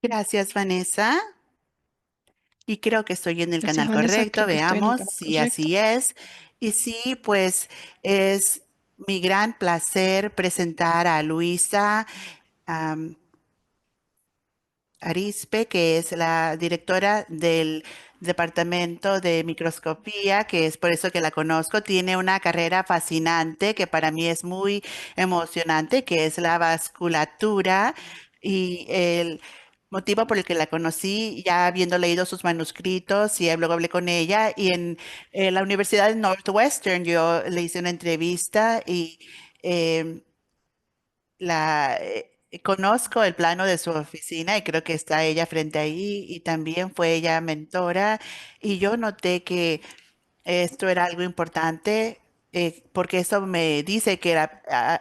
Gracias, Vanessa. Y creo que estoy en el Gracias, canal Vanessa. correcto. Creo que estoy en el Veamos canal si correcto. así es. Y sí, pues es mi gran placer presentar a Luisa am, Arispe, que es la directora del Departamento de Microscopía, que es por eso que la conozco. Tiene una carrera fascinante que para mí es muy emocionante, que es la vasculatura y el motivo por el que la conocí, ya habiendo leído sus manuscritos y luego hablé con ella y en la Universidad de Northwestern yo le hice una entrevista y em, conozco el plano de su oficina y creo que está ella frente ahí y también fue ella mentora y yo noté que esto era algo importante porque eso me dice que a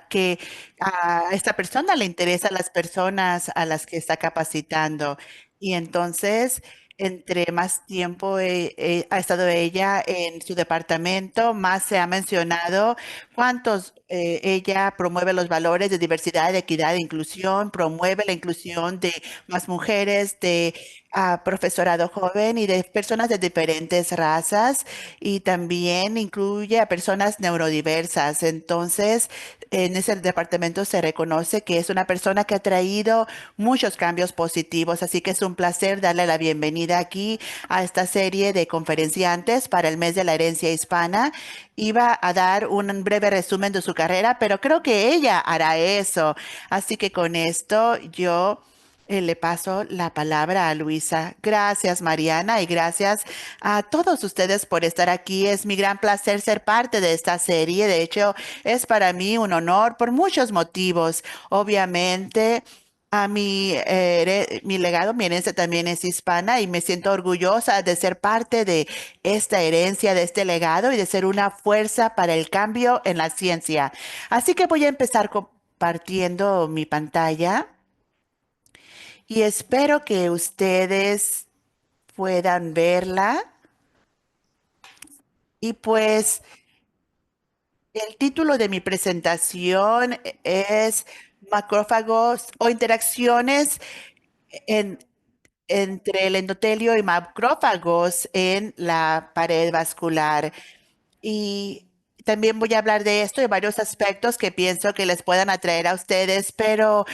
esta persona le interesan las personas a las que está capacitando. Y entonces, entre más tiempo ha estado ella en su departamento, más se ha mencionado cuántos ella promueve los valores de diversidad, de equidad, de inclusión, promueve la inclusión de más mujeres, de profesorado joven y de personas de diferentes razas y también incluye a personas neurodiversas. Entonces, en ese departamento se reconoce que es una persona que ha traído muchos cambios positivos, así que es un placer darle la bienvenida aquí a esta serie de conferenciantes para el mes de la herencia hispana. Iba a dar un breve resumen de su carrera, pero creo que ella hará eso. Así que con esto yo le paso la palabra a Luisa. Gracias, Mariana, y gracias a todos ustedes por estar aquí. Es mi gran placer ser parte de esta serie. De hecho, es para mí un honor por muchos motivos. Obviamente, mi legado, mi herencia también es hispana y me siento orgullosa de ser parte de esta herencia, de este legado y de ser una fuerza para el cambio en la ciencia. Así que voy a empezar compartiendo mi pantalla y espero que ustedes puedan verla. Y pues el título de mi presentación es macrófagos o interacciones en- entre el endotelio y macrófagos en la pared vascular. Y también voy a hablar de esto y varios aspectos que pienso que les puedan atraer a ustedes, pero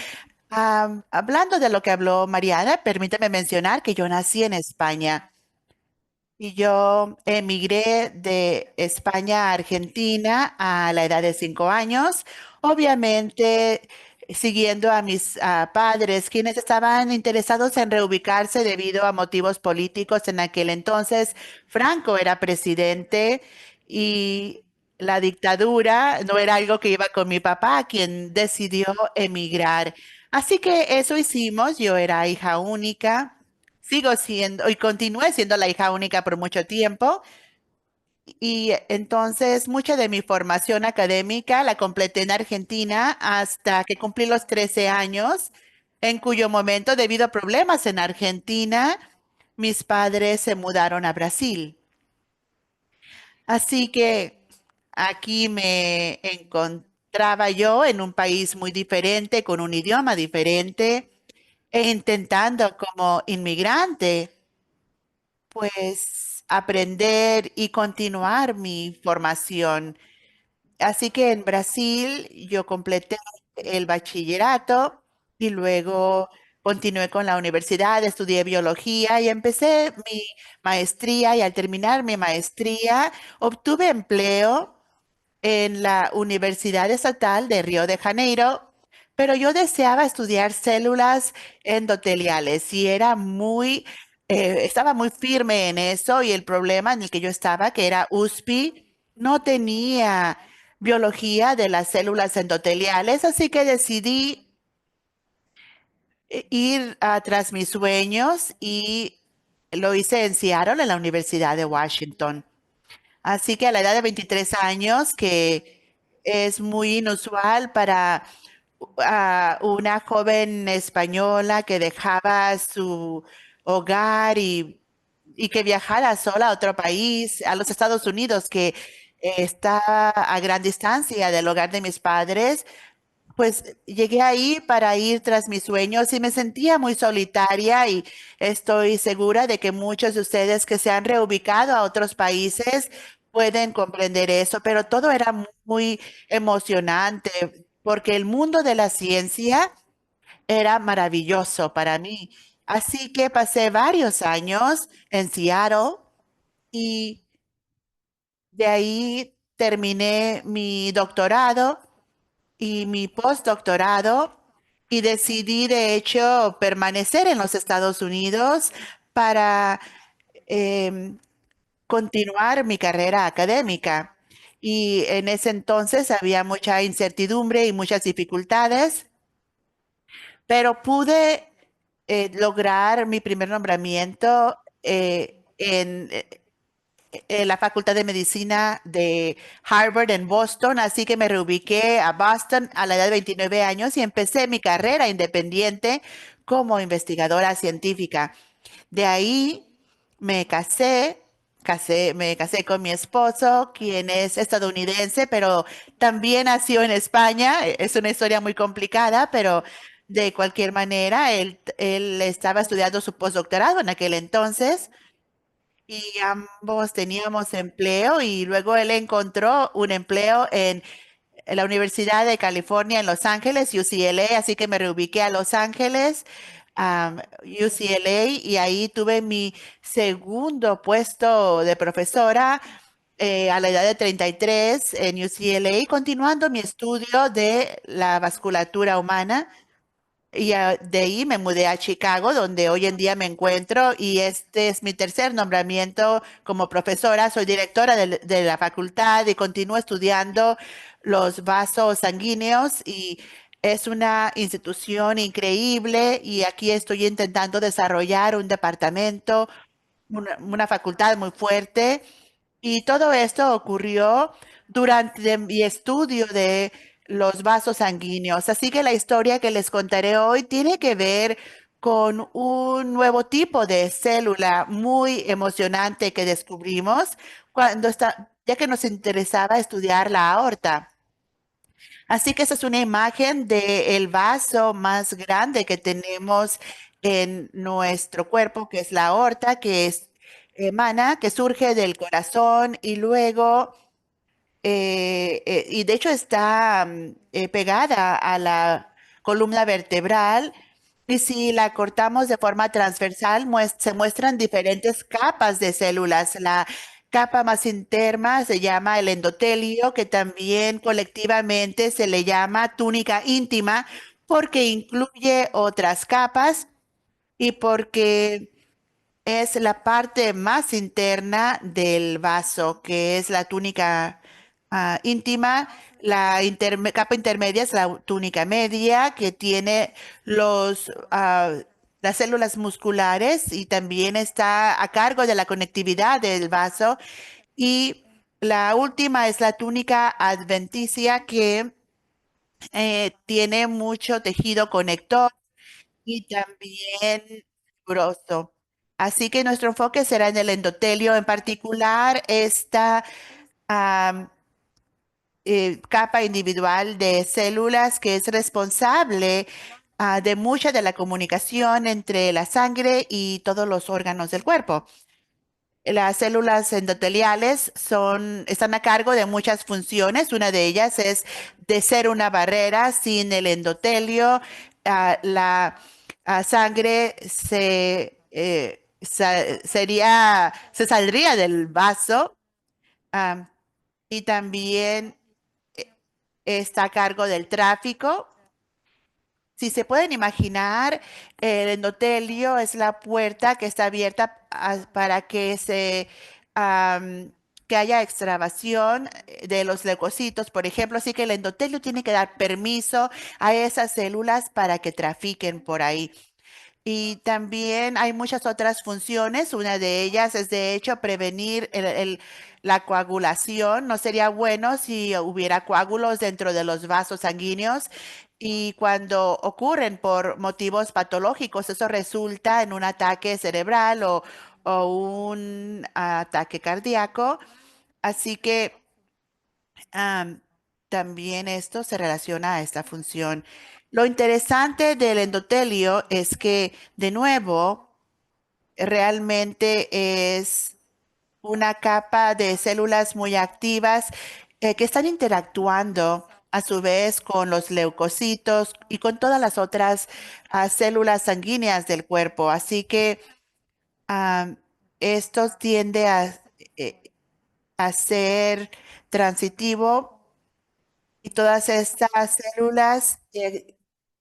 hablando de lo que habló Mariana, permítame mencionar que yo nací en España. Y yo emigré de España a Argentina a la edad de 5 años, obviamente siguiendo a mis padres, quienes estaban interesados en reubicarse debido a motivos políticos. En aquel entonces, Franco era presidente y la dictadura no era algo que iba con mi papá, quien decidió emigrar. Así que eso hicimos, yo era hija única. Sigo siendo y continué siendo la hija única por mucho tiempo y entonces mucha de mi formación académica la completé en Argentina hasta que cumplí los 13 años, en cuyo momento, debido a problemas en Argentina, mis padres se mudaron a Brasil. Así que aquí me encontraba yo en un país muy diferente, con un idioma diferente, e intentando como inmigrante pues aprender y continuar mi formación. Así que en Brasil yo completé el bachillerato y luego continué con la universidad, estudié biología y empecé mi maestría y al terminar mi maestría obtuve empleo en la Universidad Estatal de Río de Janeiro, pero yo deseaba estudiar células endoteliales y estaba muy firme en eso y el problema en el que yo estaba, que era USP, no tenía biología de las células endoteliales, así que decidí ir tras mis sueños y lo hice en Seattle, en la Universidad de Washington. Así que a la edad de 23 años, que es muy inusual para una joven española que dejaba su hogar y que viajara sola a otro país, a los Estados Unidos, que está a gran distancia del hogar de mis padres, Pues llegué ahí para ir tras mis sueños y me sentía muy solitaria y estoy segura de que muchos de ustedes que se han reubicado a otros países pueden comprender eso, pero todo era muy emocionante porque el mundo de la ciencia era maravilloso para mí. Así que pasé varios años en Seattle y de ahí terminé mi doctorado y mi postdoctorado y decidí de hecho permanecer en los Estados Unidos para em, continuar mi carrera académica. Y en ese entonces había mucha incertidumbre y muchas dificultades, pero pude lograr mi primer nombramiento en la Facultad de Medicina de Harvard en Boston, así que me reubiqué a Boston a la edad de 29 años y empecé mi carrera independiente como investigadora científica. De ahí me casé con mi esposo, quien es estadounidense, pero también nació en España. Es una historia muy complicada, pero de cualquier manera, él estaba estudiando su postdoctorado en aquel entonces y ambos teníamos empleo y luego él encontró un empleo en la Universidad de California en Los Ángeles, UCLA, así que me reubiqué a Los Ángeles, UCLA, y ahí tuve mi segundo puesto de profesora a la edad de 33 en UCLA, continuando mi estudio de la vasculatura humana. Y de ahí me mudé a Chicago, donde hoy en día me encuentro, y este es mi tercer nombramiento como profesora. Soy directora de la facultad y continúo estudiando los vasos sanguíneos y es una institución increíble y aquí estoy intentando desarrollar un departamento, una facultad muy fuerte y todo esto ocurrió durante mi estudio de los vasos sanguíneos. Así que la historia que les contaré hoy tiene que ver con un nuevo tipo de célula muy emocionante que descubrimos ya que nos interesaba estudiar la aorta. Así que esa es una imagen del vaso más grande que tenemos en nuestro cuerpo, que es la aorta, emana, que surge del corazón y luego, y de hecho está pegada a la columna vertebral. Y si la cortamos de forma transversal, se muestran diferentes capas de células. La capa más interna se llama el endotelio, que también colectivamente se le llama túnica íntima, porque incluye otras capas y porque es la parte más interna del vaso, que es la túnica íntima. Capa intermedia es la túnica media, que tiene las células musculares y también está a cargo de la conectividad del vaso. Y la última es la túnica adventicia, que tiene mucho tejido conector y también fibroso. Así que nuestro enfoque será en el endotelio, en particular esta am, capa individual de células que es responsable de mucha de la comunicación entre la sangre y todos los órganos del cuerpo. Las células endoteliales están a cargo de muchas funciones. Una de ellas es de ser una barrera. Sin el endotelio, la sangre se saldría del vaso, ah, y también está a cargo del tráfico. Si se pueden imaginar, el endotelio es la puerta que está abierta para que haya extravasación de los leucocitos, por ejemplo. Así que el endotelio tiene que dar permiso a esas células para que trafiquen por ahí. Y también hay muchas otras funciones. Una de ellas es, de hecho, prevenir la coagulación. No sería bueno si hubiera coágulos dentro de los vasos sanguíneos. Y cuando ocurren por motivos patológicos, eso resulta en un ataque cerebral o un ataque cardíaco. Así que también esto se relaciona a esta función. Lo interesante del endotelio es que, de nuevo, realmente es una capa de células muy activas que están interactuando a su vez con los leucocitos y con todas las otras células sanguíneas del cuerpo. Así que ah, esto tiende eh, a ser transitivo y todas estas células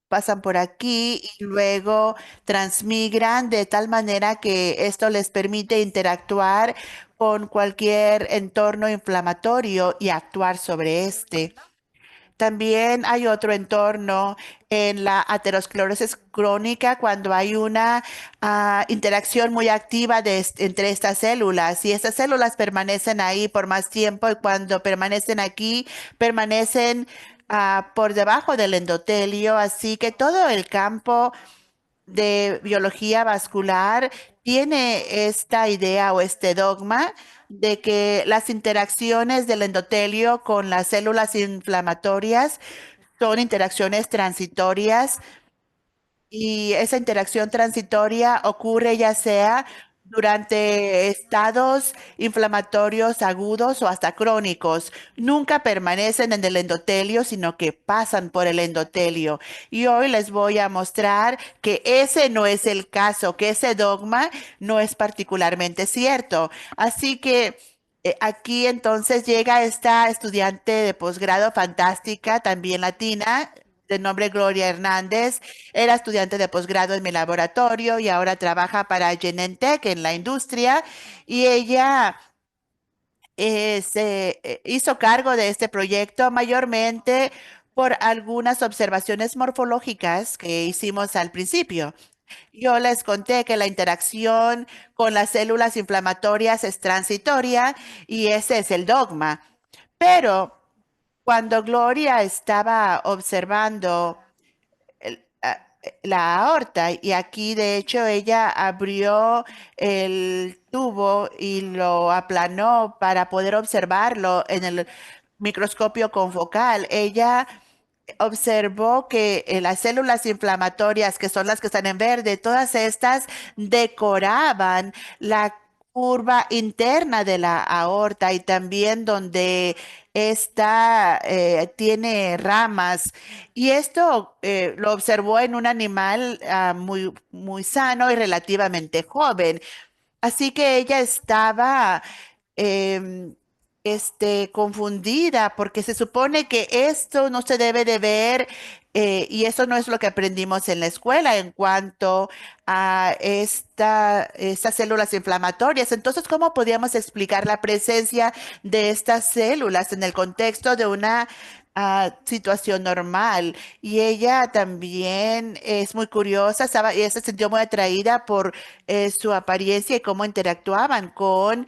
pasan por aquí y luego transmigran de tal manera que esto les permite interactuar con cualquier entorno inflamatorio y actuar sobre este. También hay otro entorno en la aterosclerosis crónica cuando hay una interacción muy activa entre estas células y estas células permanecen ahí por más tiempo y cuando permanecen aquí permanecen por debajo del endotelio, así que todo el campo de biología vascular tiene esta idea o este dogma de que las interacciones del endotelio con las células inflamatorias son interacciones transitorias y esa interacción transitoria ocurre ya sea durante estados inflamatorios agudos o hasta crónicos. Nunca permanecen en el endotelio, sino que pasan por el endotelio. Y hoy les voy a mostrar que ese no es el caso, que ese dogma no es particularmente cierto. Así que aquí entonces llega esta estudiante de posgrado fantástica, también latina, de nombre Gloria Hernández. Era estudiante de posgrado en mi laboratorio y ahora trabaja para Genentech en la industria. Y ella se hizo cargo de este proyecto mayormente por algunas observaciones morfológicas que hicimos al principio. Yo les conté que la interacción con las células inflamatorias es transitoria y ese es el dogma. Pero cuando Gloria estaba observando la aorta y aquí de hecho ella abrió el tubo y lo aplanó para poder observarlo en el microscopio confocal. Ella observó que las células inflamatorias, que son las que están en verde, todas estas decoraban la curva interna de la aorta y también donde esta tiene ramas. Y esto lo observó en un animal muy sano y relativamente joven. Así que ella estaba em, confundida porque se supone que esto no se debe de ver y eso no es lo que aprendimos en la escuela en cuanto a estas células inflamatorias. Entonces, ¿cómo podíamos explicar la presencia de estas células en el contexto de una situación normal? Y ella también es muy curiosa, ella se sintió muy atraída por su apariencia y cómo interactuaban con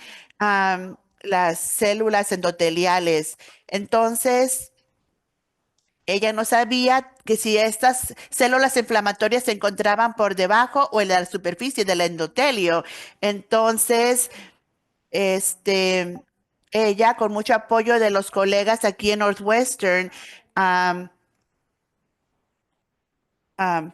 las células endoteliales. Entonces, ella no sabía que si estas células inflamatorias se encontraban por debajo o en la superficie del endotelio. Entonces, este, ella, con mucho apoyo de los colegas aquí en Northwestern, am, am,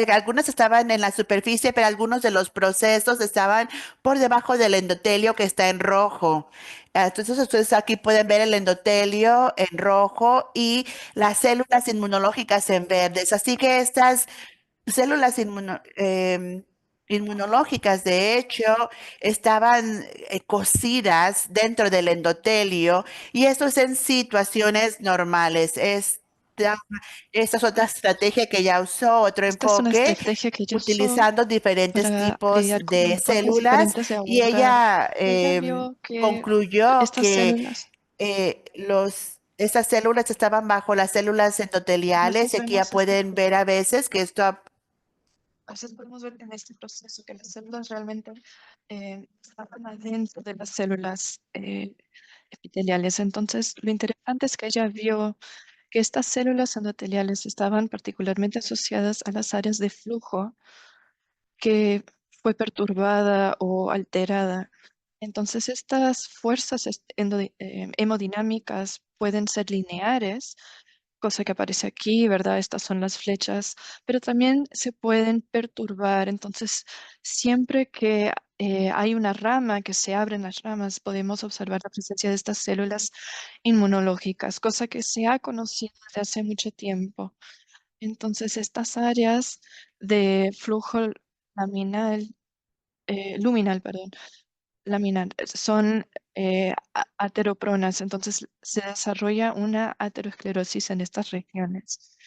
algunos estaban en la superficie, pero algunos de los procesos estaban por debajo del endotelio que está en rojo. Entonces, ustedes aquí pueden ver el endotelio en rojo y las células inmunológicas en verdes. Así que estas células inmunológicas, de hecho, estaban cocidas dentro del endotelio y esto es en situaciones normales. Esta es otra estrategia que ya usó, otro Esta es una enfoque, estrategia que ella usó utilizando diferentes para tipos lidiar con de enfoques células diferentes de y abordar. ella Ella vio que concluyó estas que células, estas células estaban bajo las células nosotros endoteliales y aquí ya vemos este pueden ver a veces que esto a veces podemos ver en este proceso que las células realmente estaban adentro de las células epiteliales. Entonces, lo interesante es que ella vio que estas células endoteliales estaban particularmente asociadas a las áreas de flujo que fue perturbada o alterada Entonces, estas fuerzas hemodinámicas pueden ser lineares, cosa que aparece aquí, ¿verdad? Estas son las flechas, pero también se pueden perturbar. Entonces, siempre que hay una rama, que se abren las ramas, podemos observar la presencia de estas células inmunológicas, cosa que se ha conocido desde hace mucho tiempo. Entonces, estas áreas de flujo laminal, luminal, perdón, laminar, son ateropronas, entonces se desarrolla una aterosclerosis en estas regiones.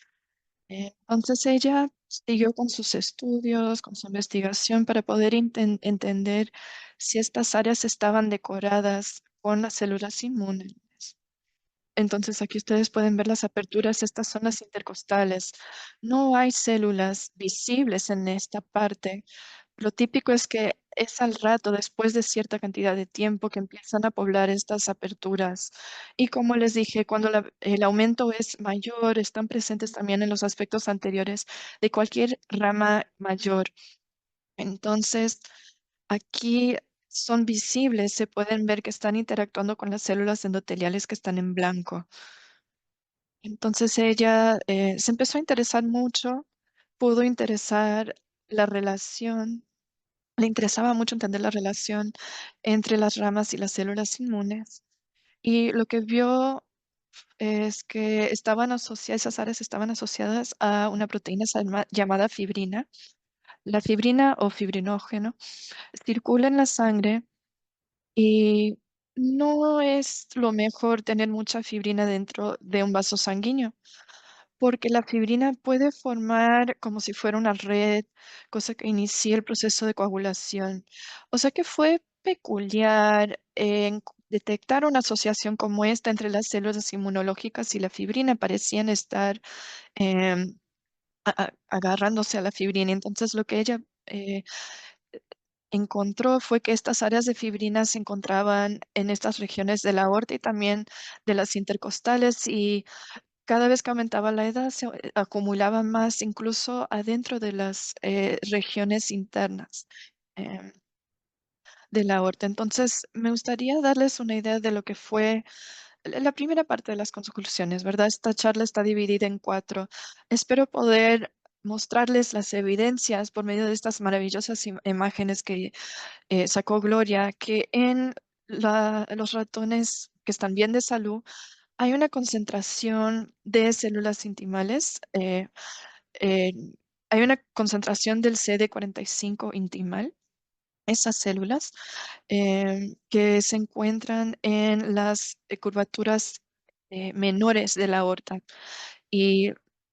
Entonces ella siguió con sus estudios, con su investigación para poder entender si estas áreas estaban decoradas con las células inmunes. Entonces aquí ustedes pueden ver las aperturas, estas son las intercostales. No hay células visibles en esta parte. Lo típico es que es al rato, después de cierta cantidad de tiempo, que empiezan a poblar estas aperturas. Y como les dije, cuando el aumento es mayor, están presentes también en los aspectos anteriores de cualquier rama mayor. Entonces, aquí son visibles, se pueden ver que están interactuando con las células endoteliales que están en blanco. Entonces ella se empezó a interesar mucho, pudo interesar la relación, le interesaba mucho entender la relación entre las ramas y las células inmunes. Y lo que vio es que estaban asociadas, esas áreas estaban asociadas a una proteína llamada fibrina. La fibrina o fibrinógeno circula en la sangre y no es lo mejor tener mucha fibrina dentro de un vaso sanguíneo, porque la fibrina puede formar como si fuera una red, cosa que inicia el proceso de coagulación. O sea que fue peculiar en detectar una asociación como esta entre las células inmunológicas y la fibrina. Parecían estar em, agarrándose a la fibrina. Entonces lo que ella encontró fue que estas áreas de fibrina se encontraban en estas regiones de la aorta y también de las intercostales, y cada vez que aumentaba la edad se acumulaba más incluso adentro de las regiones internas em, de la aorta. Entonces, me gustaría darles una idea de lo que fue la primera parte de las conclusiones, ¿verdad? Esta charla está dividida en cuatro. Espero poder mostrarles las evidencias por medio de estas maravillosas imágenes que sacó Gloria, que en los ratones que están bien de salud hay una concentración de células intimales, eh, hay una concentración del CD45 intimal, esas células que se encuentran en las curvaturas menores de la aorta y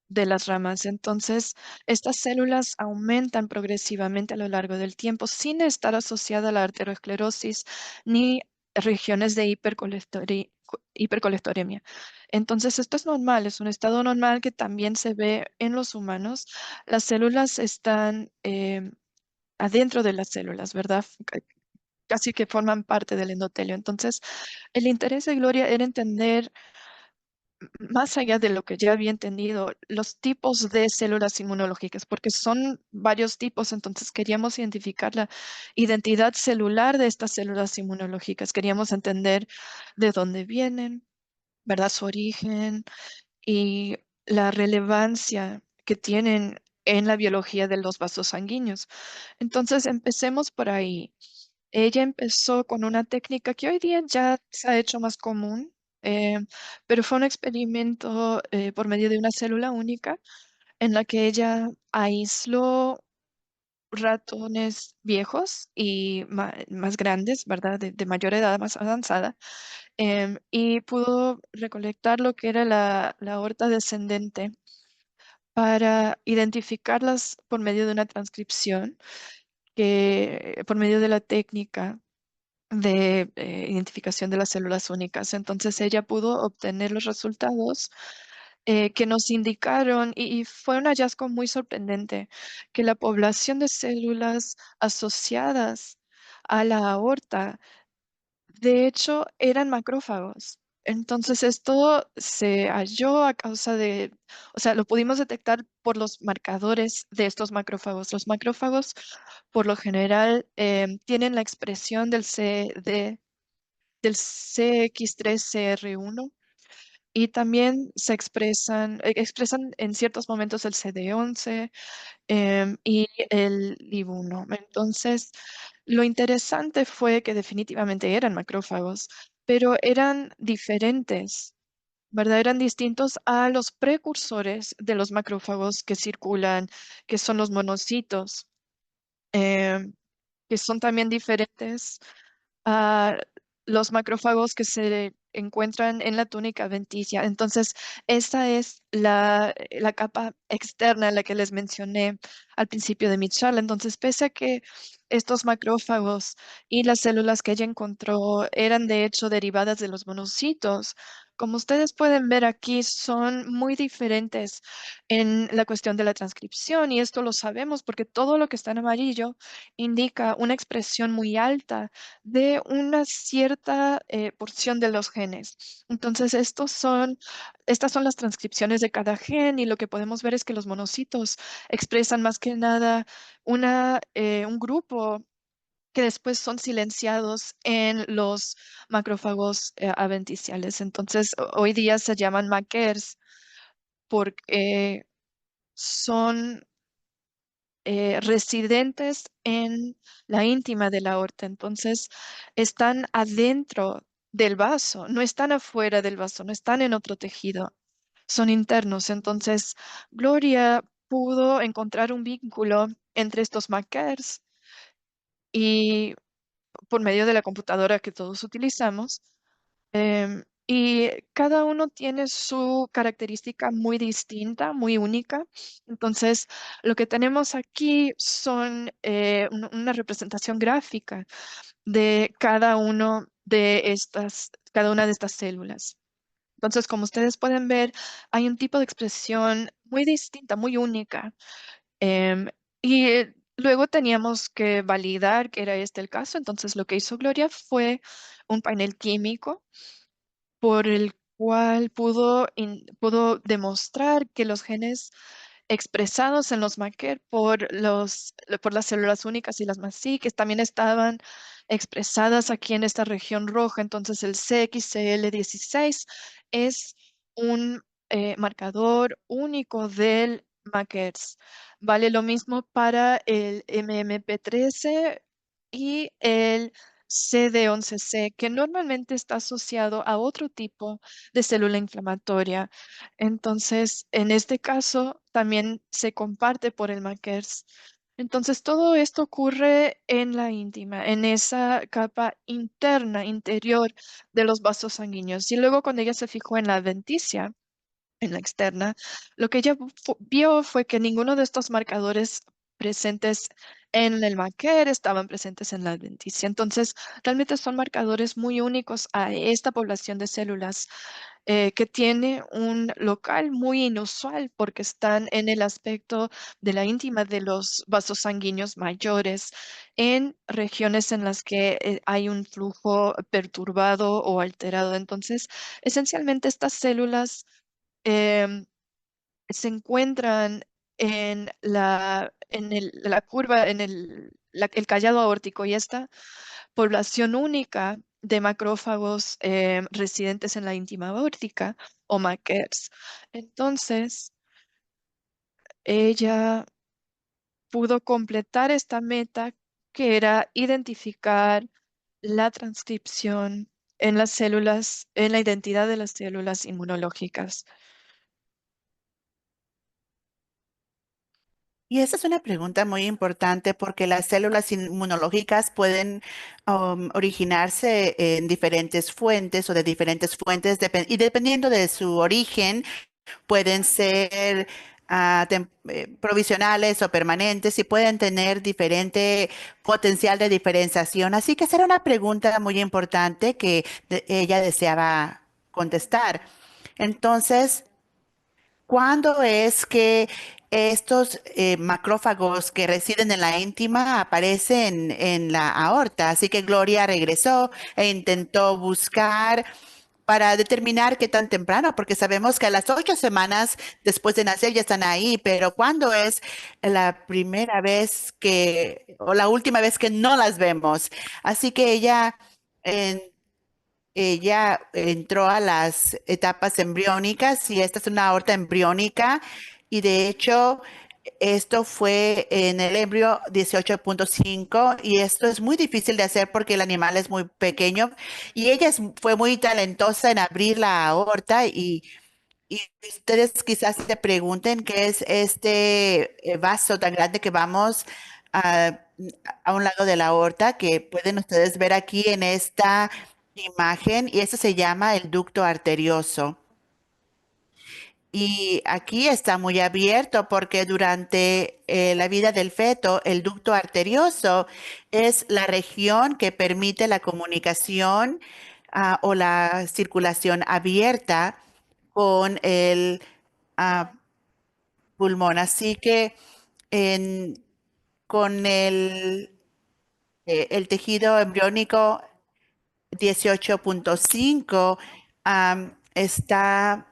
de las ramas. Entonces, estas células aumentan progresivamente a lo largo del tiempo sin estar asociada a la arteriosclerosis ni regiones de hipercolesteremia. Entonces, esto es normal, es un estado normal que también se ve en los humanos. Las células están adentro de las células, ¿verdad? Casi que forman parte del endotelio. Entonces, el interés de Gloria era entender más allá de lo que ya había entendido, los tipos de células inmunológicas, porque son varios tipos, entonces queríamos identificar la identidad celular de estas células inmunológicas, queríamos entender de dónde vienen, ¿verdad? Su origen y la relevancia que tienen en la biología de los vasos sanguíneos. Entonces, empecemos por ahí. Ella empezó con una técnica que hoy día ya se ha hecho más común, eh, pero fue un experimento por medio de una célula única en la que ella aisló ratones viejos y más grandes, ¿verdad? De mayor edad, más avanzada, y pudo recolectar lo que era la aorta descendente para identificarlas por medio de una transcripción, que por medio de la técnica de identificación de las células únicas. Entonces ella pudo obtener los resultados que nos indicaron, y fue un hallazgo muy sorprendente, que la población de células asociadas a la aorta, de hecho, eran macrófagos. Entonces esto se halló a causa de, o sea, lo pudimos detectar por los marcadores de estos macrófagos. Los macrófagos, por lo general, tienen la expresión del CX3CR1 y también expresan en ciertos momentos el CD11 y el IB1. Entonces, lo interesante fue que definitivamente eran macrófagos, pero eran diferentes, ¿verdad? Eran distintos a los precursores de los macrófagos que circulan, que son los monocitos, em, que son también diferentes a los macrófagos que se encuentran en la túnica adventicia. Entonces, esta es la capa externa, la que les mencioné al principio de mi charla. Entonces, pese a que estos macrófagos y las células que ella encontró eran de hecho derivadas de los monocitos, como ustedes pueden ver aquí, son muy diferentes en la cuestión de la transcripción y esto lo sabemos porque todo lo que está en amarillo indica una expresión muy alta de una cierta porción de los genes. Entonces, estas son las transcripciones de cada gen y lo que podemos ver es que los monocitos expresan más que nada un grupo que después son silenciados en los macrófagos adventiciales. Entonces, hoy día se llaman makers porque son residentes en la íntima de la aorta. Entonces, están adentro del vaso, no están afuera del vaso, no están en otro tejido, son internos. Entonces, Gloria pudo encontrar un vínculo entre estos markers y por medio de la computadora que todos utilizamos. Y cada uno tiene su característica muy distinta, muy única. Entonces, lo que tenemos aquí son una representación gráfica de cada una de estas células. Entonces, como ustedes pueden ver, hay un tipo de expresión muy distinta, muy única. Em, Luego teníamos que validar que era este el caso. Entonces, lo que hizo Gloria fue un panel químico por el cual pudo demostrar que los genes expresados en los Maquer por las células únicas y las MASI, que también estaban expresadas aquí en esta región roja. Entonces el CXCL16 es un marcador único del MAQUERS. Vale lo mismo para el MMP13 y el CD11C, que normalmente está asociado a otro tipo de célula inflamatoria. Entonces, en este caso, también se comparte por el MAQUERS. Entonces, todo esto ocurre en la íntima, en esa capa interna, interior de los vasos sanguíneos. Y luego, cuando ella se fijó en la adventicia, en la externa, lo que ella vio fue que ninguno de estos marcadores presentes en el maquer estaban presentes en la adventicia. Entonces, realmente son marcadores muy únicos a esta población de células que tiene un local muy inusual porque están en el aspecto de la íntima de los vasos sanguíneos mayores, en regiones en las que hay un flujo perturbado o alterado. Entonces, esencialmente estas células em, se encuentran la curva, el callado aórtico y esta población única de macrófagos residentes en la íntima aórtica o MAQUERS. Entonces, ella pudo completar esta meta que era identificar la transcripción en las células, en la identidad de las células inmunológicas. Y esa es una pregunta muy importante porque las células inmunológicas pueden originarse en diferentes fuentes o de diferentes fuentes y dependiendo de su origen pueden ser provisionales o permanentes y pueden tener diferente potencial de diferenciación. Así que esa era una pregunta muy importante que ella deseaba contestar. Entonces, ¿cuándo es que estos macrófagos que residen en la íntima aparecen en la aorta? Así que Gloria regresó e intentó buscar para determinar qué tan temprano, porque sabemos que a las 8 semanas después de nacer ya están ahí, pero ¿cuándo es la primera vez que, o la última vez que no las vemos? Así que ella entró a las etapas embriónicas y esta es una aorta embriónica y de hecho esto fue en el embrio 18.5 y esto es muy difícil de hacer porque el animal es muy pequeño y fue muy talentosa en abrir la aorta y ustedes quizás se pregunten qué es este vaso tan grande que vamos a, a un lado de la aorta, que pueden ustedes ver aquí en esta imagen, y eso se llama el ducto arterioso. Y aquí está muy abierto porque durante la vida del feto, el ducto arterioso es la región que permite la comunicación o la circulación abierta con el ah, pulmón. Así que en- con el tejido embriónico 18.5 está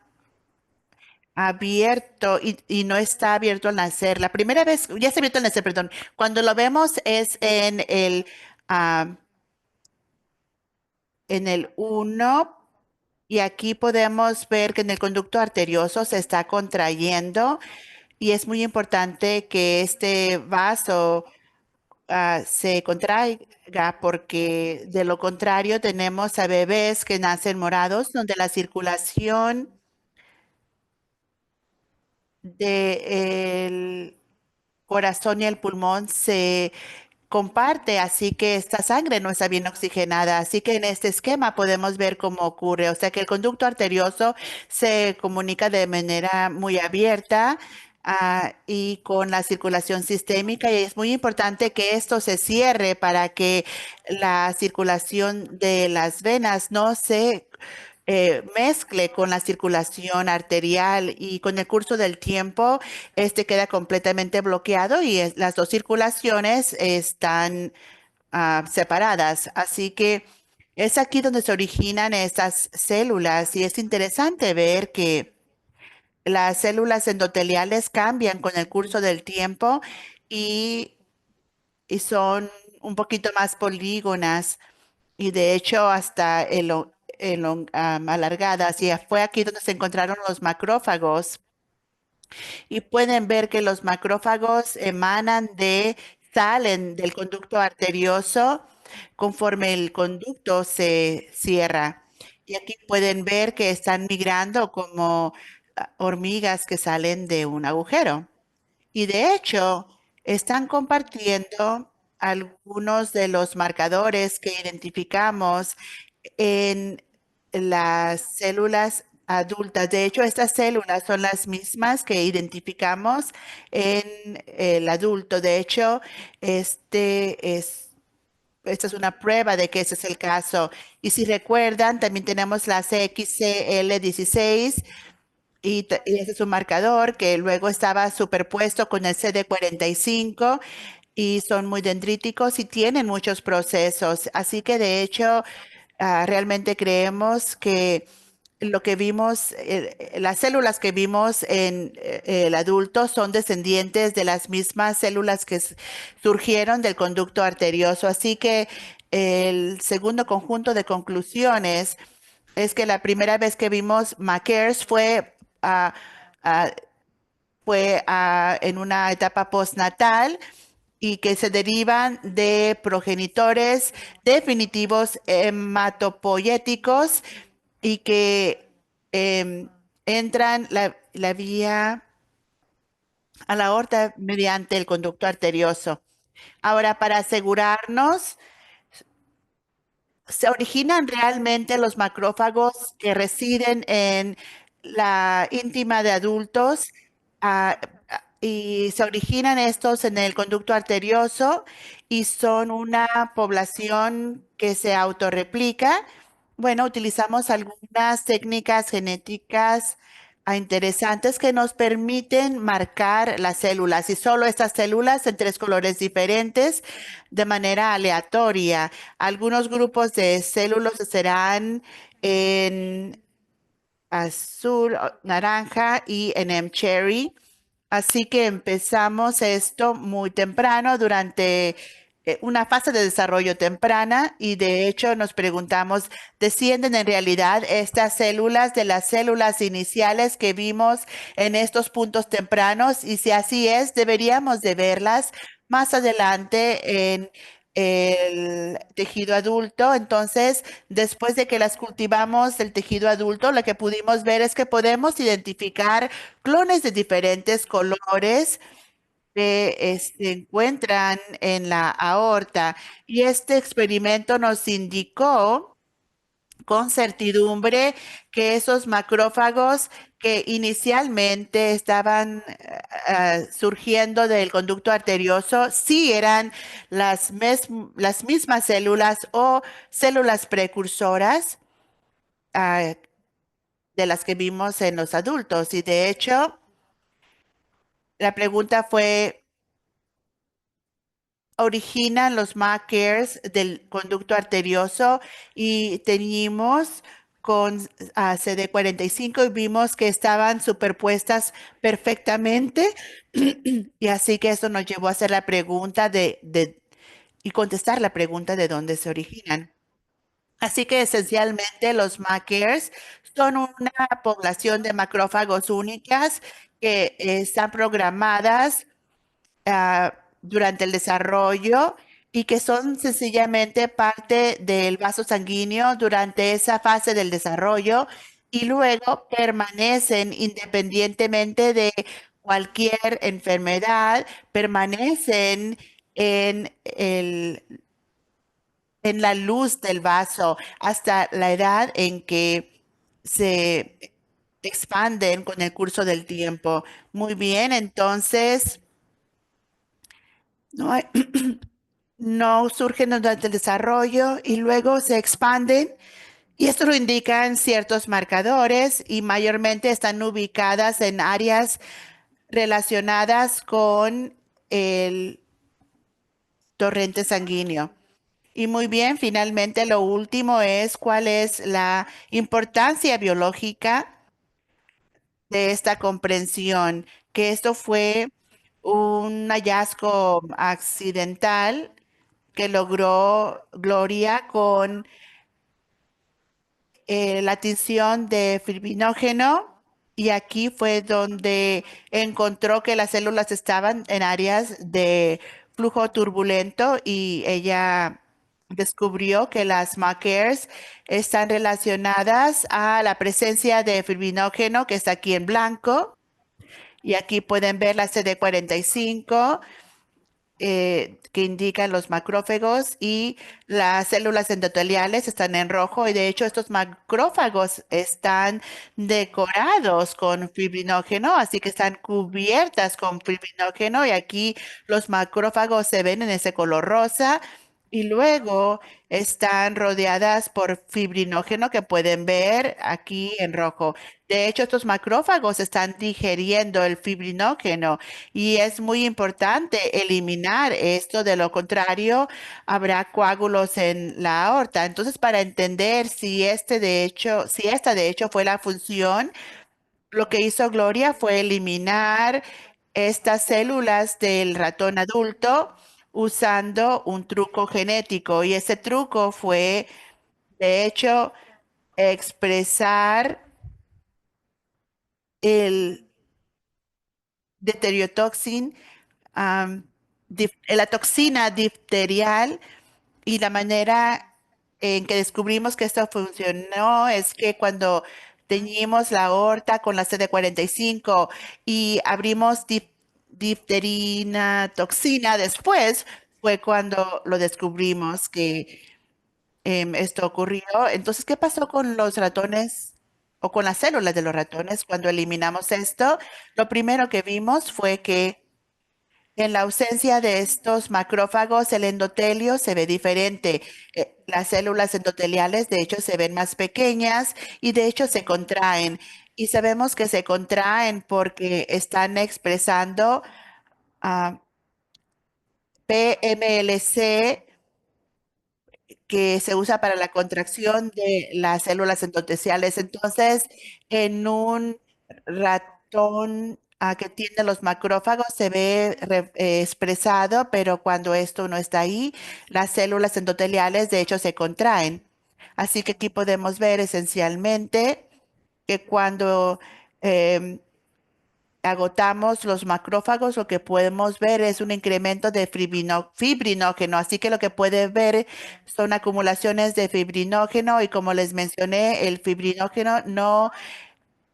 abierto y no está abierto al nacer. La primera vez, ya está abierto al nacer, perdón. Cuando lo vemos es ah, en el uno y aquí podemos ver que en el conducto arterioso se está contrayendo y es muy importante que este vaso se contraiga porque de lo contrario tenemos a bebés que nacen morados donde la circulación del corazón y el pulmón se comparte, así que esta sangre no está bien oxigenada. Así que en este esquema podemos ver cómo ocurre. O sea que el conducto arterioso se comunica de manera muy abierta. Y con la circulación sistémica, y es muy importante que esto se cierre para que la circulación de las venas no se mezcle con la circulación arterial y con el curso del tiempo, este queda completamente bloqueado y las dos circulaciones están separadas. Así que es aquí donde se originan estas células y es interesante ver que las células endoteliales cambian con el curso del tiempo y, y son un poquito más polígonas y de hecho hasta alargadas. Y fue aquí donde se encontraron los macrófagos y pueden ver que los macrófagos salen del conducto arterioso conforme el conducto se cierra. Y aquí pueden ver que están migrando como hormigas que salen de un agujero. Y de hecho, están compartiendo algunos de los marcadores que identificamos en las células adultas. De hecho, estas células son las mismas que identificamos en el adulto. De hecho, esta es una prueba de que ese es el caso. Y si recuerdan, también tenemos la CXCL16 y ese es un marcador que luego estaba superpuesto con el CD45 y son muy dendríticos y tienen muchos procesos. Así que de hecho, realmente creemos que lo que vimos, las células que vimos en el adulto son descendientes de las mismas células que surgieron del conducto arterioso. Así que el segundo conjunto de conclusiones es que la primera vez que vimos Makers ah, ah, en una etapa postnatal y que se derivan de progenitores definitivos hematopoyéticos y que entran la vía a la aorta mediante el conducto arterioso. Ahora, para asegurarnos, se originan realmente los macrófagos que residen en la íntima de adultos y se originan estos en el conducto arterioso y son una población que se autorreplica. Bueno, utilizamos algunas técnicas genéticas interesantes que nos permiten marcar las células y solo estas células en tres colores diferentes de manera aleatoria. Algunos grupos de células serán en azul, naranja y en M-Cherry. Así que empezamos esto muy temprano durante una fase de desarrollo temprana y de hecho nos preguntamos, ¿descienden en realidad estas células de las células iniciales que vimos en estos puntos tempranos? Y si así es, deberíamos de verlas más adelante en el tejido adulto. Entonces, después de que las cultivamos del tejido adulto, lo que pudimos ver es que podemos identificar clones de diferentes colores que se encuentran en la aorta. Y este experimento nos indicó con certidumbre que esos macrófagos que inicialmente estaban surgiendo del conducto arterioso, sí eran las mismas células o células precursoras ah, de las que vimos en los adultos. Y de hecho, la pregunta fue, originan los markers del conducto arterioso y teníamos con CD45 y vimos que estaban superpuestas perfectamente y así que eso nos llevó a hacer la pregunta y contestar la pregunta de dónde se originan. Así que esencialmente los markers son una población de macrófagos únicas que están programadas durante el desarrollo y que son sencillamente parte del vaso sanguíneo durante esa fase del desarrollo y luego permanecen independientemente de cualquier enfermedad, permanecen en en la luz del vaso hasta la edad en que se expanden con el curso del tiempo. Muy bien, entonces no hay, no surgen durante el desarrollo y luego se expanden. Y esto lo indican ciertos marcadores y mayormente están ubicadas en áreas relacionadas con el torrente sanguíneo. Y muy bien, finalmente lo último es cuál es la importancia biológica de esta comprensión, que esto fue un hallazgo accidental que logró Gloria con la tinción de fibrinógeno y aquí fue donde encontró que las células estaban en áreas de flujo turbulento y ella descubrió que las markers están relacionadas a la presencia de fibrinógeno que está aquí en blanco y aquí pueden ver la CD45 que indican los macrófagos y las células endoteliales están en rojo y de hecho estos macrófagos están decorados con fibrinógeno, así que están cubiertas con fibrinógeno y aquí los macrófagos se ven en ese color rosa y luego están rodeadas por fibrinógeno que pueden ver aquí en rojo. De hecho, estos macrófagos están digeriendo el fibrinógeno y es muy importante eliminar esto, de lo contrario, habrá coágulos en la aorta. Entonces, para entender si esta de hecho fue la función, lo que hizo Gloria fue eliminar estas células del ratón adulto usando un truco genético. Y ese truco fue, de hecho, expresar el deuteriotoxin, la toxina difterial y la manera en que descubrimos que esto funcionó es que cuando teñimos la aorta con la CD45 y abrimos difterina toxina después, fue cuando lo descubrimos que esto ocurrió. Entonces, ¿qué pasó con los ratones o con las células de los ratones cuando eliminamos esto? Lo primero que vimos fue que en la ausencia de estos macrófagos, el endotelio se ve diferente. Las células endoteliales, de hecho, se ven más pequeñas y de hecho se contraen. Y sabemos que se contraen porque están expresando ah, PMLC que se usa para la contracción de las células endoteliales. Entonces, en un ratón que tiene los macrófagos se ve expresado, pero cuando esto no está ahí, las células endoteliales de hecho se contraen. Así que aquí podemos ver esencialmente que cuando em, agotamos los macrófagos, lo que podemos ver es un incremento de fibrinógeno. Así que lo que puede ver son acumulaciones de fibrinógeno y como les mencioné, el fibrinógeno no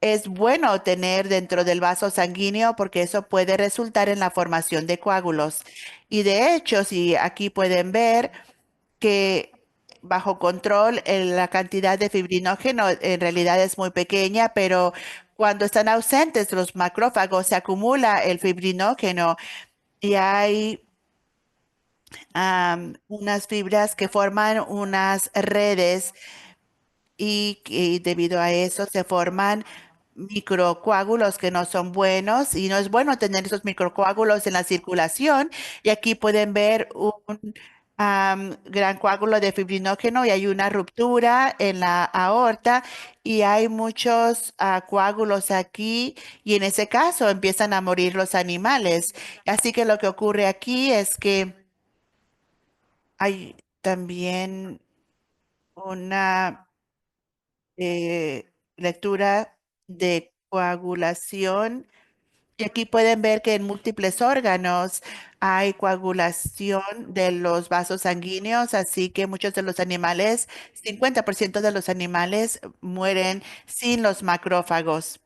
es bueno tener dentro del vaso sanguíneo porque eso puede resultar en la formación de coágulos. Y de hecho, si aquí pueden ver, que bajo control la cantidad de fibrinógeno en realidad es muy pequeña, pero cuando están ausentes los macrófagos se acumula el fibrinógeno y hay unas fibras que forman unas redes y debido a eso se forman microcoágulos que no son buenos y no es bueno tener esos microcoágulos en la circulación. Y aquí pueden ver un gran coágulo de fibrinógeno y hay una ruptura en la aorta y hay muchos coágulos aquí y en ese caso empiezan a morir los animales. Así que lo que ocurre aquí es que hay también una lectura de coagulación. Y aquí pueden ver que en múltiples órganos hay coagulación de los vasos sanguíneos, así que muchos de los animales, 50% de los animales mueren sin los macrófagos.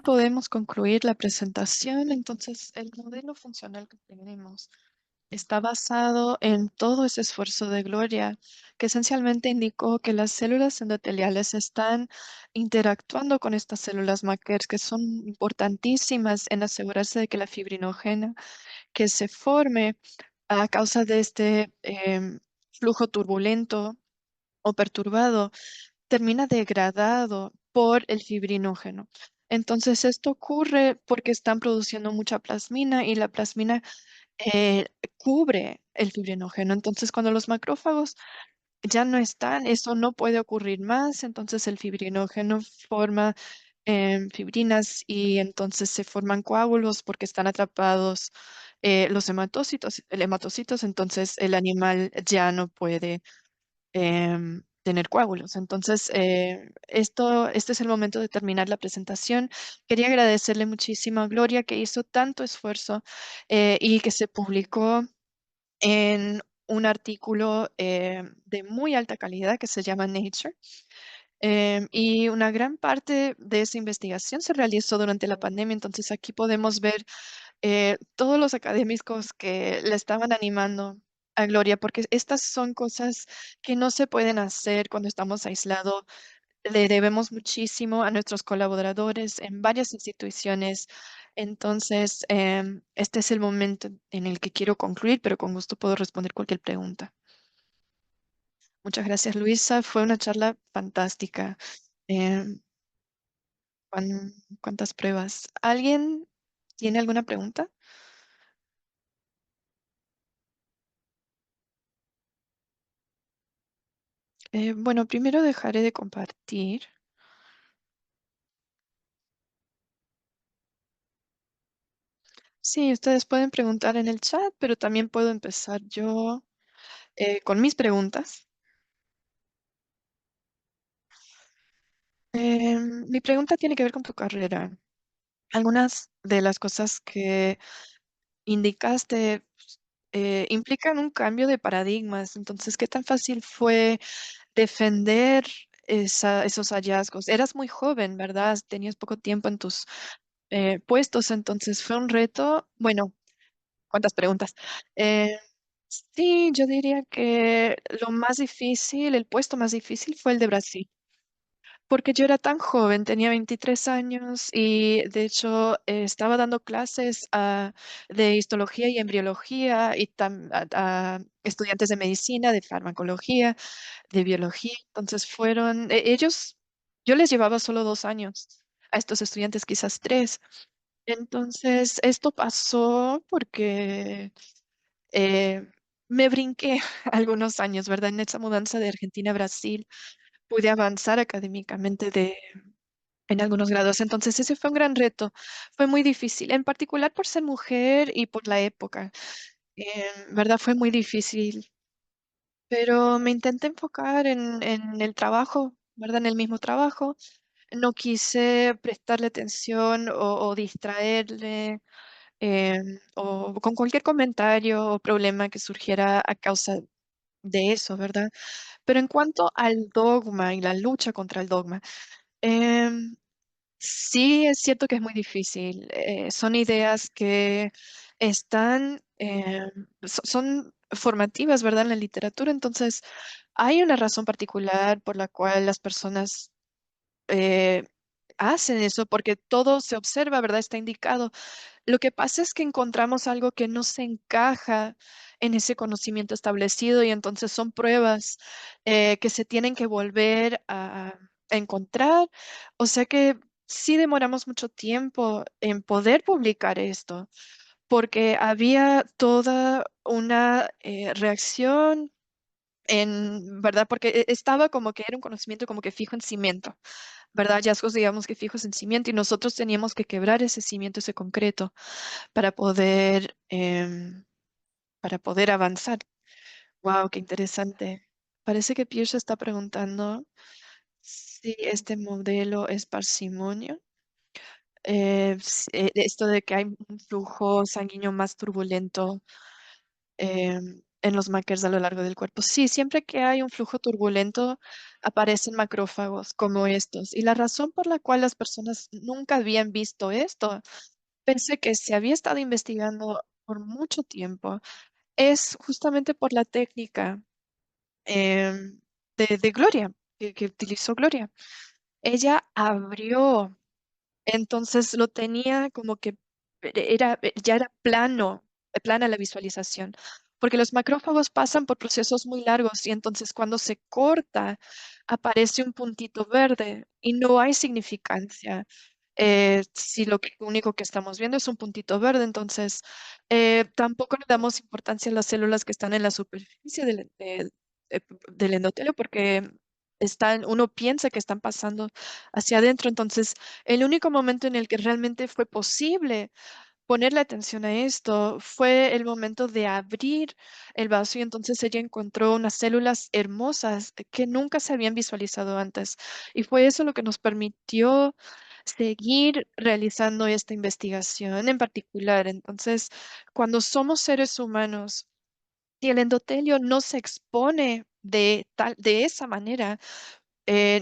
Podemos concluir la presentación. Entonces, el modelo funcional que tenemos está basado en todo ese esfuerzo de Gloria, que esencialmente indicó que las células endoteliales están interactuando con estas células Makers, que son importantísimas en asegurarse de que la fibrinógena que se forme a causa de este flujo turbulento o perturbado termina degradado por el fibrinógeno. Entonces, esto ocurre porque están produciendo mucha plasmina y la plasmina eh, cubre el fibrinógeno. Entonces, cuando los macrófagos ya no están, eso no puede ocurrir más. Entonces, el fibrinógeno forma fibrinas y entonces se forman coágulos porque están atrapados los hematocitos. Entonces, el animal ya no puede tener coágulos. Entonces, este es el momento de terminar la presentación. Quería agradecerle muchísimo a Gloria que hizo tanto esfuerzo y que se publicó en un artículo de muy alta calidad que se llama Nature. Y una gran parte de esa investigación se realizó durante la pandemia, entonces aquí podemos ver todos los académicos que le estaban animando a Gloria, porque estas son cosas que no se pueden hacer cuando estamos aislados. Le debemos muchísimo a nuestros colaboradores en varias instituciones. Entonces, este es el momento en el que quiero concluir, pero con gusto puedo responder cualquier pregunta. Muchas gracias, Luisa. Fue una charla fantástica. Em, ¿Cuántas pruebas? ¿Alguien tiene alguna pregunta? Bueno, primero dejaré de compartir. Sí, ustedes pueden preguntar en el chat, pero también puedo empezar yo con mis preguntas. Mi pregunta tiene que ver con tu carrera. Algunas de las cosas que indicaste implican un cambio de paradigmas. Entonces, ¿qué tan fácil fue defender esos hallazgos? Eras muy joven, ¿verdad? Tenías poco tiempo en tus puestos, entonces fue un reto. Bueno, ¿cuántas preguntas? Eh, sí, yo diría que lo más difícil, el puesto más difícil fue el de Brasil. Porque yo era tan joven, tenía 23 años y de hecho estaba dando clases de histología y embriología y a estudiantes de medicina, de farmacología, de biología. Entonces ellos, yo les llevaba solo 2 años, a estos estudiantes quizás tres. Entonces esto pasó porque eh, me brinqué algunos años, ¿verdad? En esa mudanza de Argentina a Brasil pude avanzar académicamente en algunos grados. Entonces, ese fue un gran reto. Fue muy difícil, en particular por ser mujer y por la época. ¿Verdad? Fue muy difícil, pero me intenté enfocar en el trabajo, ¿verdad? En el mismo trabajo. No quise prestarle atención o distraerle o con cualquier comentario o problema que surgiera a causa de eso, ¿verdad? Pero en cuanto al dogma y la lucha contra el dogma, em, sí es cierto que es muy difícil. Son ideas que están, son formativas, ¿verdad? En la literatura. Entonces, hay una razón particular por la cual las personas eh, hacen eso, porque todo se observa, ¿verdad? Está indicado. Lo que pasa es que encontramos algo que no se encaja en ese conocimiento establecido y entonces son pruebas que se tienen que volver a encontrar. O sea que sí demoramos mucho tiempo en poder publicar esto, porque había toda una reacción en, ¿verdad? Porque estaba como que era un conocimiento como que fijo en cimiento, ¿verdad? Hallazgos, digamos que fijos en cimiento y nosotros teníamos que quebrar ese cimiento, ese concreto para para poder avanzar. Wow, qué interesante. Parece que Pierce está preguntando si este modelo es parsimonio. Esto de que hay un flujo sanguíneo más turbulento en los makers a lo largo del cuerpo. Sí, siempre que hay un flujo turbulento aparecen macrófagos como estos. Y la razón por la cual las personas nunca habían visto esto, pensé que se había estado investigando por mucho tiempo es justamente por la técnica de Gloria, que utilizó Gloria. Ella abrió, entonces lo tenía como que ya era plana la visualización, porque los macrófagos pasan por procesos muy largos y entonces cuando se corta aparece un puntito verde y no hay significancia. Si único que estamos viendo es un puntito verde, entonces tampoco le damos importancia a las células que están en la superficie del endotelio porque uno piensa que están pasando hacia adentro. Entonces, el único momento en el que realmente fue posible ponerle atención a esto fue el momento de abrir el vaso y entonces ella encontró unas células hermosas que nunca se habían visualizado antes. Y fue eso lo que nos permitió seguir realizando esta investigación en particular. Entonces, cuando somos seres humanos, si el endotelio no se expone de esa manera,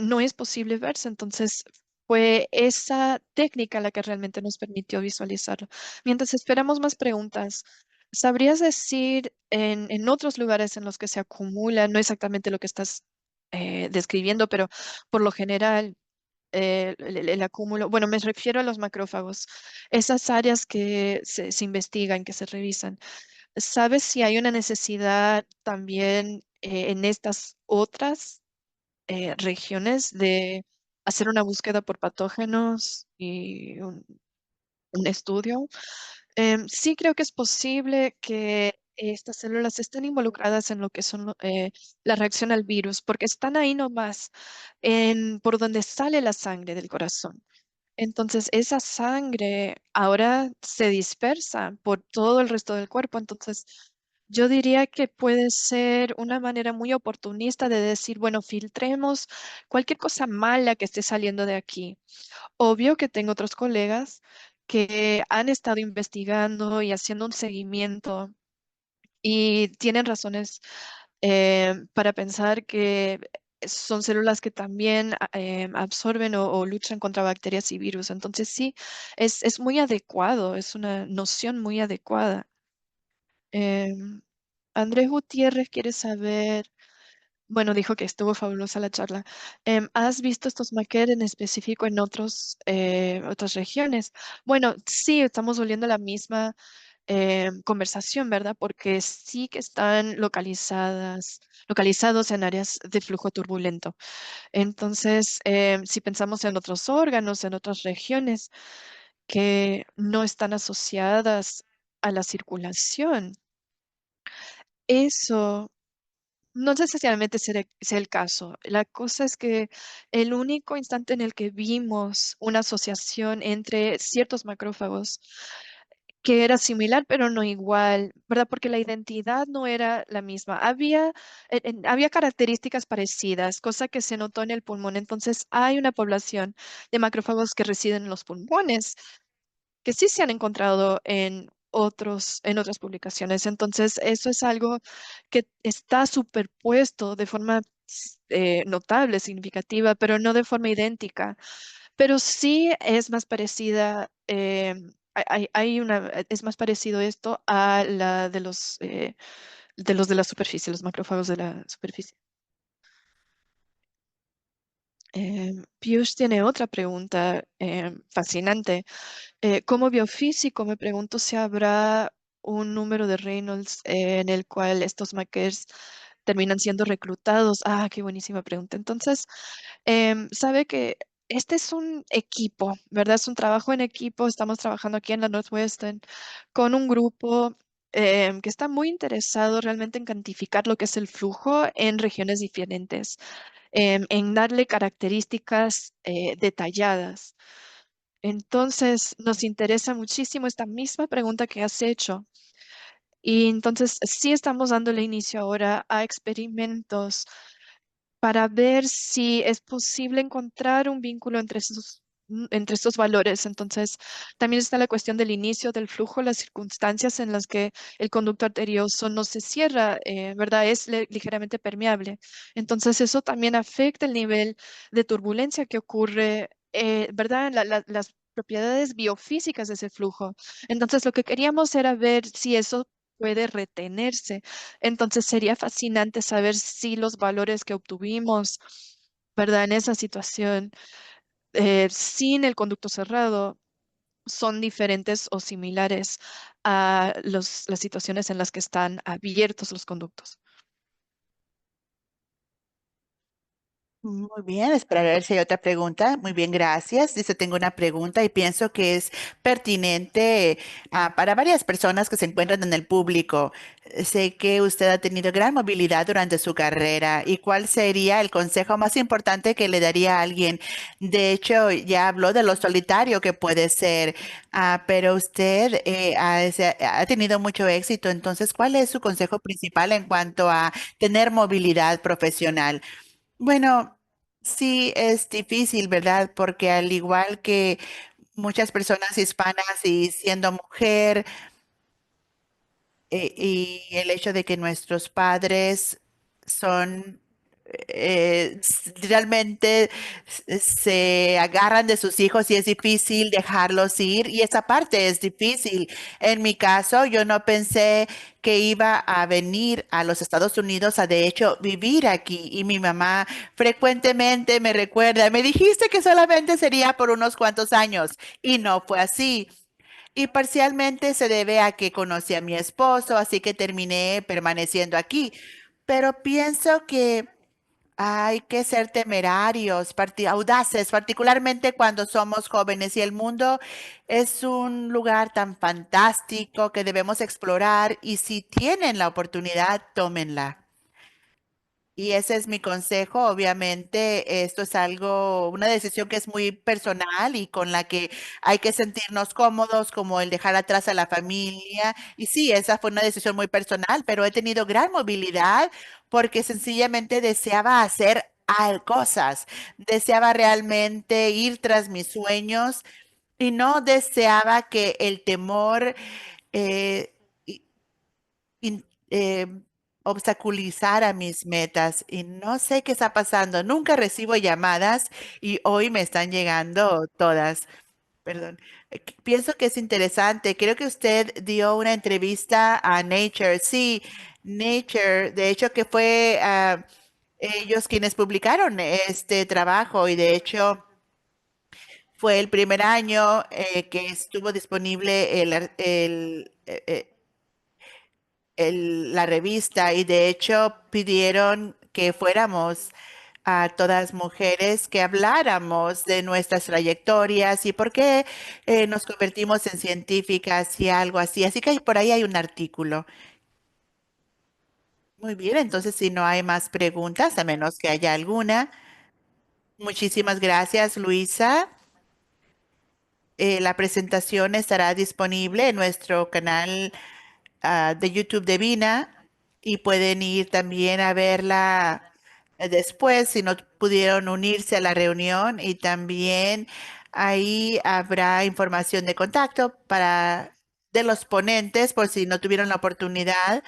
no es posible verse. Entonces, fue esa técnica la que realmente nos permitió visualizarlo. Mientras esperamos más preguntas, ¿sabrías decir en otros lugares en los que se acumula, no exactamente lo que estás describiendo, pero por lo general, el acúmulo, bueno, me refiero a los macrófagos, esas áreas que se investigan, que se revisan? ¿Sabes si hay una necesidad también en estas otras regiones de hacer una búsqueda por patógenos y un estudio? Sí creo que es posible que estas células estén involucradas en lo que son la reacción al virus, porque están ahí nomás, por donde sale la sangre del corazón. Entonces, esa sangre ahora se dispersa por todo el resto del cuerpo. Entonces, yo diría que puede ser una manera muy oportunista de decir, bueno, filtremos cualquier cosa mala que esté saliendo de aquí. Obvio que tengo otros colegas que han estado investigando y haciendo un seguimiento y tienen razones para pensar que son células que también absorben o luchan contra bacterias y virus. Entonces sí, es muy adecuado, es una noción muy adecuada. Em, Andrés Gutiérrez quiere saber, bueno, dijo que estuvo fabulosa la charla. ¿Has visto estos maquet en específico en otras regiones? Bueno, sí, estamos volviendo a la misma conversación, ¿verdad? Porque sí que están localizados en áreas de flujo turbulento. Entonces, si pensamos en otros órganos, en otras regiones que no están asociadas a la circulación, eso no necesariamente sea el caso. La cosa es que el único instante en el que vimos una asociación entre ciertos macrófagos que era similar, pero no igual, ¿verdad? Porque la identidad no era la misma. Había características parecidas, cosa que se notó en el pulmón. Entonces, hay una población de macrófagos que residen en los pulmones que sí se han encontrado en otras publicaciones. Entonces, eso es algo que está superpuesto de forma notable, significativa, pero no de forma idéntica. Pero sí es más parecida, es más parecido esto a la de los de la superficie, los macrófagos de la superficie. Piyush tiene otra pregunta fascinante. Como biofísico, me pregunto si habrá un número de Reynolds en el cual estos makers terminan siendo reclutados. Ah, qué buenísima pregunta. Entonces, sabe que este es un equipo, ¿verdad? Es un trabajo en equipo. Estamos trabajando aquí en la Northwestern con un grupo que está muy interesado realmente en cuantificar lo que es el flujo en regiones diferentes, en darle características detalladas. Entonces, nos interesa muchísimo esta misma pregunta que has hecho. Y entonces, sí estamos dándole inicio ahora a experimentos para ver si es posible encontrar un vínculo entre estos valores. Entonces, también está la cuestión del inicio del flujo, las circunstancias en las que el conducto arterioso no se cierra, ¿verdad? Es ligeramente permeable. Entonces, eso también afecta el nivel de turbulencia que ocurre, ¿verdad? Las propiedades biofísicas de ese flujo. Entonces, lo que queríamos era ver si eso puede retenerse. Entonces sería fascinante saber si los valores que obtuvimos, ¿verdad? En esa situación, sin el conducto cerrado, son diferentes o similares a las situaciones en las que están abiertos los conductos. Muy bien, esperaré a ver si hay otra pregunta. Muy bien, gracias. Dice, tengo una pregunta y pienso que es pertinente para varias personas que se encuentran en el público. Sé que usted ha tenido gran movilidad durante su carrera. ¿Y cuál sería el consejo más importante que le daría a alguien? De hecho, ya habló de lo solitario que puede ser, pero usted ha tenido mucho éxito. Entonces, ¿cuál es su consejo principal en cuanto a tener movilidad profesional? Bueno, sí es difícil, ¿verdad? Porque al igual que muchas personas hispanas y siendo mujer, y el hecho de que nuestros padres son realmente se agarran de sus hijos y es difícil dejarlos ir y esa parte es difícil. En mi caso, yo no pensé que iba a venir a los Estados Unidos a de hecho vivir aquí y mi mamá frecuentemente me recuerda, me dijiste que solamente sería por unos cuantos años y no fue así. Y parcialmente se debe a que conocí a mi esposo, así que terminé permaneciendo aquí. Pero pienso que hay que ser temerarios, audaces, particularmente cuando somos jóvenes y el mundo es un lugar tan fantástico que debemos explorar y si tienen la oportunidad, tómenla. Y ese es mi consejo. Obviamente, esto es algo, una decisión que es muy personal y con la que hay que sentirnos cómodos, como el dejar atrás a la familia. Y sí, esa fue una decisión muy personal, pero he tenido gran movilidad porque sencillamente deseaba hacer cosas, deseaba realmente ir tras mis sueños y no deseaba que el temor eh, in- eh, obstaculizar a mis metas y no sé qué está pasando. Nunca recibo llamadas y hoy me están llegando todas. Perdón. Pienso que es interesante. Creo que usted dio una entrevista a Nature. Sí, Nature, de hecho que fue ellos quienes publicaron este trabajo y de hecho fue el primer año que estuvo disponible la revista y de hecho pidieron que fuéramos a todas mujeres que habláramos de nuestras trayectorias y por qué nos convertimos en científicas y algo así. Así que por ahí hay un artículo. Muy bien, entonces si no hay más preguntas, a menos que haya alguna, muchísimas gracias, Luisa. La presentación estará disponible en nuestro canal de YouTube de Vina y pueden ir también a verla después si no pudieron unirse a la reunión y también ahí habrá información de contacto para de los ponentes por si no tuvieron la oportunidad.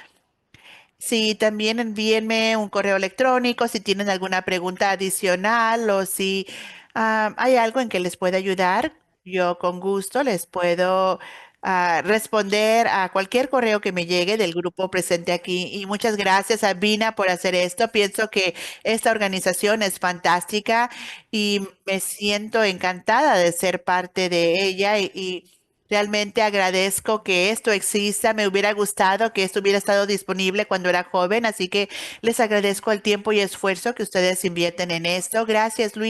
Sí, también envíenme un correo electrónico si tienen alguna pregunta adicional o si hay algo en que les pueda ayudar. Yo con gusto les puedo responder a cualquier correo que me llegue del grupo presente aquí. Y muchas gracias a Vina por hacer esto. Pienso que esta organización es fantástica y me siento encantada de ser parte de ella y realmente agradezco que esto exista. Me hubiera gustado que esto hubiera estado disponible cuando era joven, así que les agradezco el tiempo y esfuerzo que ustedes invierten en esto. Gracias, Luis.